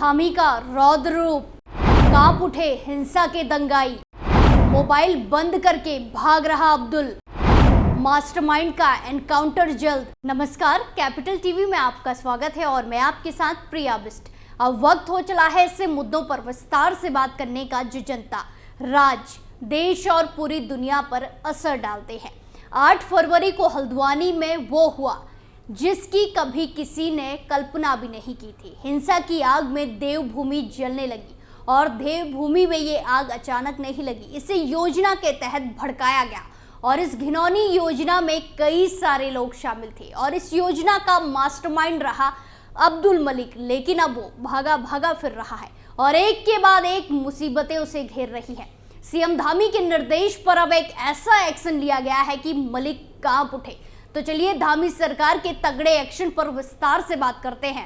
धामी का रौद्र रूप, कांप उठे हिंसा के दंगाई, मोबाइल बंद करके भाग रहा अब्दुल, मास्टरमाइंड का एनकाउंटर जल्द। नमस्कार, कैपिटल टीवी में आपका स्वागत है और मैं आपके साथ प्रिया बिस्ट। अब वक्त हो चला है ऐसे मुद्दों पर विस्तार से बात करने का जो जनता, राज्य, देश और पूरी दुनिया पर असर डालते हैं। 8 फरवरी को हल्द्वानी में वो हुआ जिसकी कभी किसी ने कल्पना भी नहीं की थी। हिंसा की आग में देवभूमि जलने लगी और देवभूमि में ये आग अचानक नहीं लगी, इसे योजना के तहत भड़काया गया और इस घिनौनी योजना में कई सारे लोग शामिल थे और इस योजना का मास्टरमाइंड रहा अब्दुल मलिक। लेकिन अब वो भागा भागा फिर रहा है और एक के बाद एक मुसीबतें उसे घेर रही है। सीएम धामी के निर्देश पर अब एक ऐसा एक्शन लिया गया है कि मलिक कांप उठे। तो चलिए धामी सरकार के तगड़े एक्शन पर विस्तार से बात करते हैं।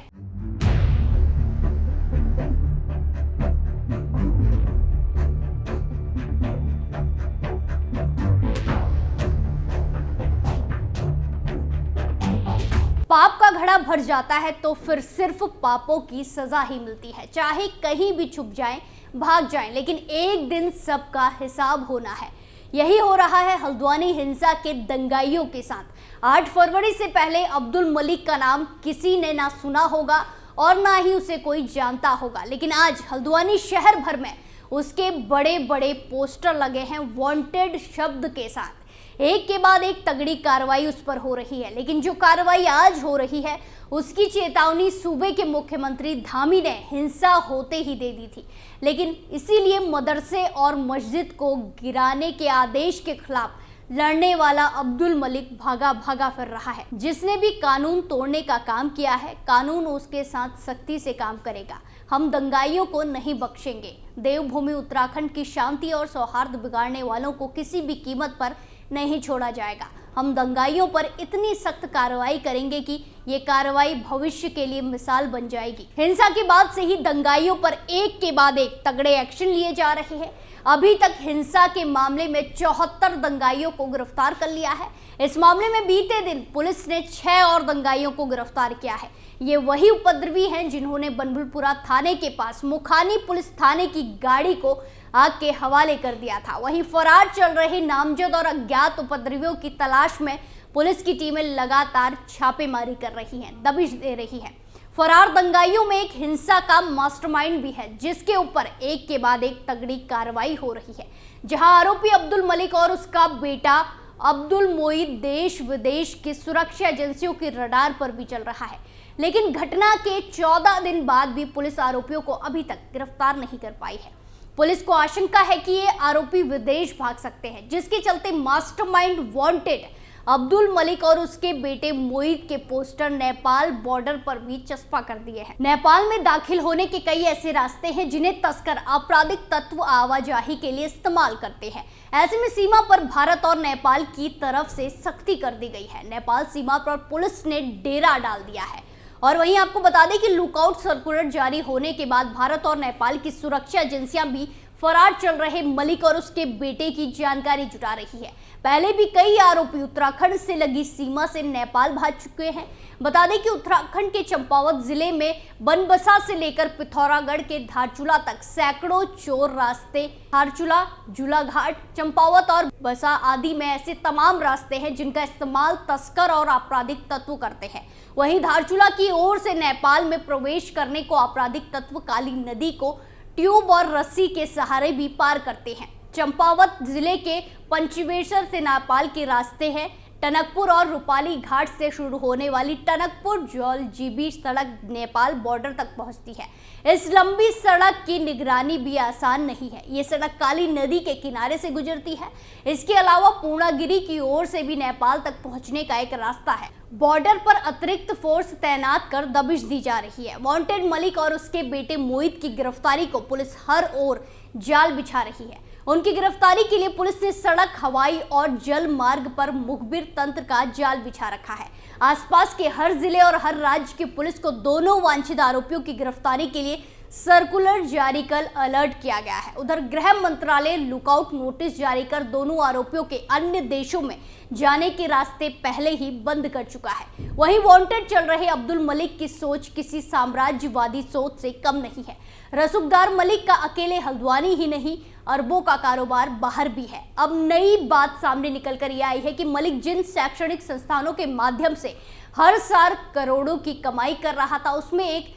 पाप का घड़ा भर जाता है तो फिर सिर्फ पापों की सजा ही मिलती है, चाहे कहीं भी छुप जाएं, भाग जाएं, लेकिन एक दिन सबका हिसाब होना है। यही हो रहा है हल्द्वानी हिंसा के दंगाइयों के साथ। 8 फरवरी से पहले अब्दुल मलिक का नाम किसी ने ना सुना होगा और ना ही उसे कोई जानता होगा, लेकिन आज हल्द्वानी शहर भर में उसके बड़े बड़े पोस्टर लगे हैं वांटेड शब्द के साथ। एक के बाद एक तगड़ी कार्रवाई उस पर हो रही है, लेकिन जो कार्रवाई आज हो रही है उसकी चेतावनी सूबे के मुख्यमंत्री धामी ने हिंसा होते ही दे दी थी। लेकिन इसीलिए मदरसे और मस्जिद को गिराने के आदेश के खिलाफ लड़ने वाला अब्दुल मलिक भागा भागा फिर रहा है। जिसने भी कानून तोड़ने का काम किया है, कानून उसके साथ सख्ती से काम करेगा। हम दंगाइयों को नहीं बख्शेंगे। देवभूमि उत्तराखंड की शांति और सौहार्द बिगाड़ने वालों को किसी भी कीमत पर नहीं छोड़ा जाएगा। हम दंगाइयों पर इतनी सख्त कार्रवाई करेंगे कि ये कार्रवाई भविष्य के लिए मिसाल बन जाएगी। हिंसा के बाद से ही दंगाइयों पर एक के बाद एक तगड़े एक्शन लिए जा रहे हैं। अभी तक हिंसा के मामले में 74 दंगाइयों को गिरफ्तार कर लिया है। इस मामले में बीते दिन पुलिस ने 6 और दंगाइयों को गिरफ्तार किया है। ये वही उपद्रवी हैं जिन्होंने बनभुलपुरा थाने के पास मुखानी पुलिस थाने की गाड़ी को आग के हवाले कर दिया था। वहीं फरार चल रहे नामजद और अज्ञात उपद्रवियों की तलाश में पुलिस की टीमें लगातार छापेमारी कर रही हैं, दबिश दे रही है। फरार दंगाइयों में एक हिंसा का मास्टरमाइंड भी है, जिसके ऊपर एक के बाद एक तगड़ी कार्रवाई हो रही है। जहां आरोपी अब्दुल मलिक और उसका बेटा अब्दुल मोईद देश विदेश की सुरक्षा एजेंसियों की रडार पर भी चल रहा है, लेकिन घटना के 14 दिन बाद भी पुलिस आरोपियों को अभी तक गिरफ्तार नहीं कर पाई है। पुलिस को आशंका है कि ये आरोपी विदेश भाग सकते हैं, जिसके चलते मास्टरमाइंड वांटेड अब्दुल मलिक और उसके बेटे मोईद के पोस्टर नेपाल बॉर्डर पर भी चस्पा कर दिए हैं। नेपाल में दाखिल होने के कई ऐसे रास्ते हैं जिन्हें तस्कर आपराधिक तत्व आवाजाही के लिए इस्तेमाल करते हैं। ऐसे में सीमा पर भारत और नेपाल की तरफ से सख्ती कर दी गई है। नेपाल सीमा पर पुलिस ने डेरा डाल दिया है और वहीं आपको बता दें कि लुकआउट सर्कुलर जारी होने के बाद भारत और नेपाल की सुरक्षा एजेंसियां भी फरार चल रहे मलिक और उसके बेटे की जानकारी जुटा रही है। पहले भी कई आरोपी उत्तराखंड से लगी सीमा से नेपाल भाग चुके हैं। बता दें कि उत्तराखंड के चंपावत जिले में बनबसा से लेकर पिथौरागढ़ के धारचूला तक सैकड़ों चोर रास्ते, धारचूला, झूलाघाट, चंपावत और बसा आदि में ऐसे तमाम रास्ते हैं जिनका इस्तेमाल तस्कर और आपराधिक तत्व करते हैं। वहीं धारचूला की ओर से नेपाल में प्रवेश करने को आपराधिक तत्व काली नदी को ट्यूब और रस्सी के सहारे भी पार करते हैं। चंपावत जिले के पंचवेश्वर से नेपाल के रास्ते हैं। टनकपुर और रूपाली घाट से शुरू होने वाली टनकपुर जौलजीबी सड़क नेपाल बॉर्डर तक पहुंचती है। इस लंबी सड़क की निगरानी भी आसान नहीं है। ये सड़क काली नदी के किनारे से गुजरती है। इसके अलावा पूर्णागिरी की ओर से भी नेपाल तक पहुंचने का एक रास्ता है। बॉर्डर पर अतिरिक्त फोर्स तैनात कर दबिश दी जा रही है। वांटेड मलिक और उसके बेटे मोईद की गिरफ्तारी को पुलिस हर ओर जाल बिछा रही है। उनकी गिरफ्तारी के लिए पुलिस ने सड़क, हवाई और जल मार्ग पर मुखबिर तंत्र का जाल बिछा रखा है। आसपास के हर जिले और हर राज्य की पुलिस को दोनों वांछित आरोपियों की गिरफ्तारी के लिए सर्कुलर जारी कर अलर्ट किया गया है। उधर गृह मंत्रालय लुकआउट नोटिस जारी कर दोनों आरोपियों के अन्य देशों में जाने के रास्ते पहले ही बंद कर चुका है। वहीं वांटेड चल रहे अब्दुल मलिक की सोच किसी साम्राज्यवादी सोच से कम नहीं है। रसूखदार मलिक का अकेले हल्द्वानी ही नहीं, अरबों का कारोबार बाहर भी है। अब नई बात सामने निकल कर ये आई है कि मलिक जिन शैक्षणिक संस्थानों के माध्यम से हर साल करोड़ों की कमाई कर रहा था, उसमें एक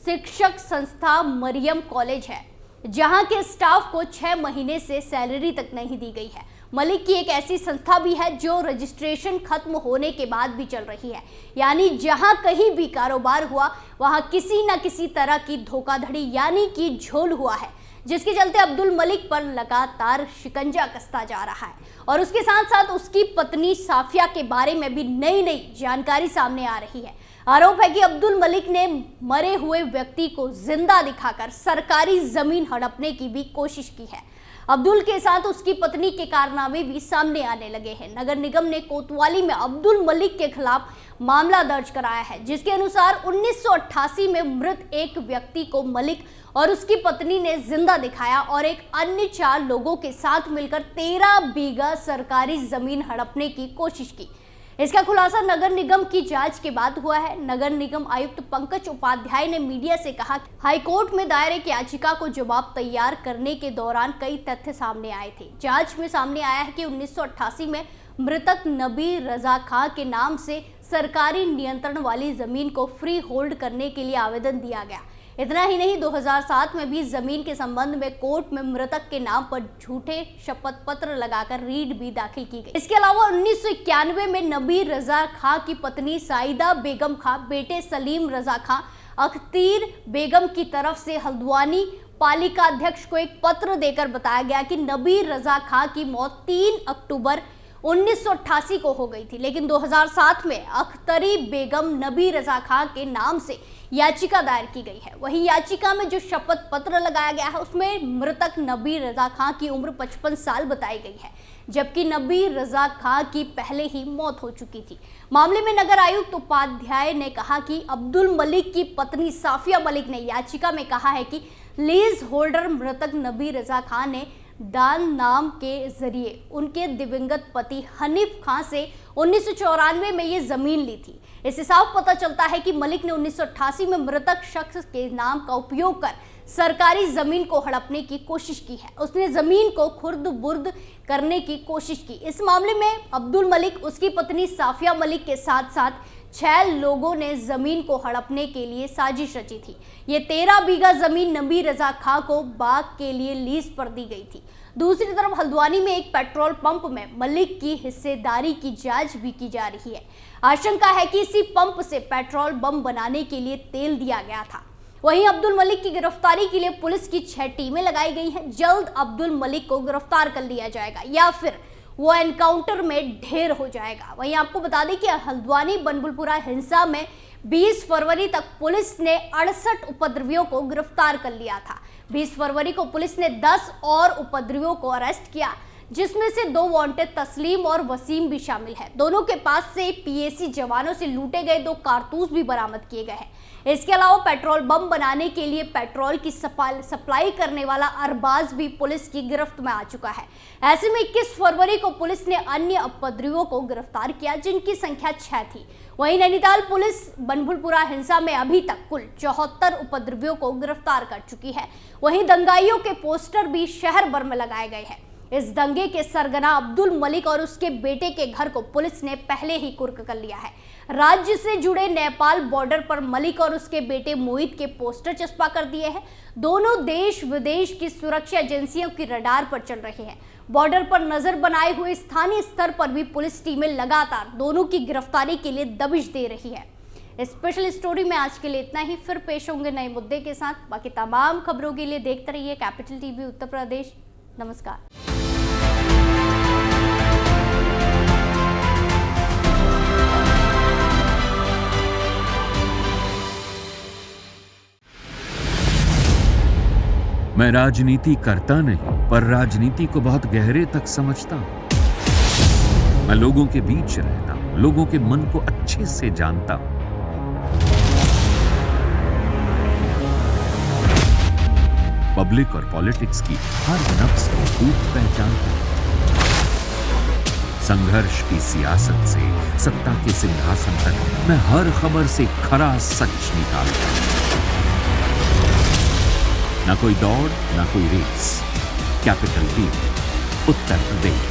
शिक्षक संस्था मरियम कॉलेज है, जहां के स्टाफ को 6 महीने से सैलरी तक नहीं दी गई है। मलिक की एक ऐसी संस्था भी है जो रजिस्ट्रेशन खत्म होने के बाद भी चल रही है, यानी जहां कहीं भी कारोबार हुआ वहां किसी न किसी तरह की धोखाधड़ी यानी कि झोल हुआ है, जिसके चलते अब्दुल मलिक पर लगातार शिकंजा कसता जा रहा है। और उसके साथ साथ उसकी पत्नी साफिया के बारे में भी नई जानकारी सामने आ रही है। आरोप है कि अब्दुल मलिक ने मरे हुए व्यक्ति को जिंदा दिखाकर सरकारी जमीन हड़पने की भी कोशिश की है। अब्दुल के साथ उसकी पत्नी के कारनामे भी सामने आने लगे हैं। नगर निगम ने कोतवाली में अब्दुल मलिक के खिलाफ मामला दर्ज कराया है, जिसके अनुसार 1988 में मृत एक व्यक्ति को मलिक और उसकी पत्नी ने जिंदा दिखाया और एक अन्य 4 लोगों के साथ मिलकर 13 बीघा सरकारी जमीन हड़पने की कोशिश की। इसका खुलासा नगर निगम की जांच के बाद हुआ है। नगर निगम आयुक्त पंकज उपाध्याय ने मीडिया से कहा कि हाईकोर्ट में दायर एक याचिका को जवाब तैयार करने के दौरान कई तथ्य सामने आए थे। जांच में सामने आया है कि 1988 में मृतक नबी रजा खां के नाम से सरकारी नियंत्रण वाली जमीन को फ्री होल्ड करने के लिए आवेदन दिया गया। इतना ही नहीं, 2007 में भी जमीन के संबंध में कोर्ट में मृतक के नाम पर झूठे शपथ पत्र लगाकर रीट भी दाखिल की गई। इसके अलावा 1991 में नबी रजा खां की पत्नी साइदा बेगम खां, बेटे सलीम रजा खां, अख्तीर बेगम की तरफ से हल्द्वानी पालिका अध्यक्ष को एक पत्र देकर बताया गया कि नबी रजा खां की मौत 3 अक्टूबर 1988 को हो गई थी, लेकिन 2007 में अख्तरी बेगम नबी रजा खां के नाम से याचिका दायर की गई है। वहीं याचिका में जो शपथ पत्र लगाया गया है उसमें मृतक नबी रजा खां की उम्र 55 साल बताई गई है, जबकि नबी रजा खां की पहले ही मौत हो चुकी थी। मामले में नगर आयुक्त उपाध्याय ने कहा कि अब्दुल मलिक की पत्नी साफिया मलिक ने याचिका में कहा है कि लीज होल्डर मृतक नबी रजा खां ने दान नाम के जरिए उनके दिवंगत पति हनीफ खां से 1994 में ये जमीन ली थी। इससे साफ पता चलता है कि मलिक ने 1988 में मृतक शख्स के नाम का उपयोग कर सरकारी जमीन को हड़पने की कोशिश की है। उसने जमीन को खुर्द बुर्द करने की कोशिश की। इस मामले में अब्दुल मलिक, उसकी पत्नी साफिया मलिक के साथ साथ 6 लोगों ने जमीन को हड़पने के लिए साजिश रची थी। ये 13 बीघा जमीन नबी रजा खां को बाग के लिए लीज पर दी गई थी। दूसरी तरफ हल्द्वानी में एक पेट्रोल पंप में मलिक की हिस्सेदारी की जांच भी की जा रही है। आशंका है कि इसी पंप से पेट्रोल बम बनाने के लिए तेल दिया गया था। वहीं अब्दुल मलिक की गिरफ्तारी के लिए पुलिस की 6 टीमें लगाई गई हैं। जल्द अब्दुल मलिक को गिरफ्तार कर लिया जाएगा या फिर वो एनकाउंटर में ढेर हो जाएगा। वहीं आपको बता दें कि हल्द्वानी बनबुलपुरा हिंसा में 20 फरवरी तक पुलिस ने 68 उपद्रवियों को गिरफ्तार कर लिया था। 20 फरवरी को पुलिस ने 10 और उपद्रवियों को अरेस्ट किया, जिसमें से 2 वांटेड तस्लीम और वसीम भी शामिल है। दोनों के पास से पीएसी जवानों से लूटे गए 2 कारतूस भी बरामद किए गए हैं। इसके अलावा पेट्रोल बम बनाने के लिए पेट्रोल की सप्लाई करने वाला अरबाज भी पुलिस की गिरफ्त में आ चुका है। ऐसे में 21 फरवरी को पुलिस ने अन्य उपद्रवियों को गिरफ्तार किया, जिनकी संख्या 6 थी। वहीं नैनीताल पुलिस बनबुलपुरा हिंसा में अभी तक कुल 74 उपद्रवियों को गिरफ्तार कर चुकी है। वहीं दंगाइयों के पोस्टर भी शहर भर में लगाए गए हैं। इस दंगे के सरगना अब्दुल मलिक और उसके बेटे के घर को पुलिस ने पहले ही कुर्क कर लिया है। राज्य से जुड़े नेपाल बॉर्डर पर मलिक और उसके बेटे मोहित के पोस्टर चस्पा कर दिए हैं। दोनों देश विदेश की सुरक्षा एजेंसियों की रडार पर चल रहे हैं। बॉर्डर पर नजर बनाए हुए स्थानीय स्तर पर भी पुलिस टीमें लगातार दोनों की गिरफ्तारी के लिए दबिश दे रही है। स्पेशल स्टोरी में आज के लिए इतना ही। फिर पेश होंगे नए मुद्दे के साथ। बाकी तमाम खबरों के लिए देखते रहिए कैपिटल टीवी उत्तर प्रदेश। नमस्कार। मैं राजनीति करता नहीं, पर राजनीति को बहुत गहरे तक समझता हूं। मैं लोगों के बीच रहता हूं, लोगों के मन को अच्छे से जानता हूं। पब्लिक और पॉलिटिक्स की हर नब्ज को खूब पहचानता हूं। संघर्ष की सियासत से सत्ता के सिंहासन तक मैं हर खबर से खरा सच निकालता हूं। न कोई दौड़, न कोई race. Capital TV, Uttar Pradesh.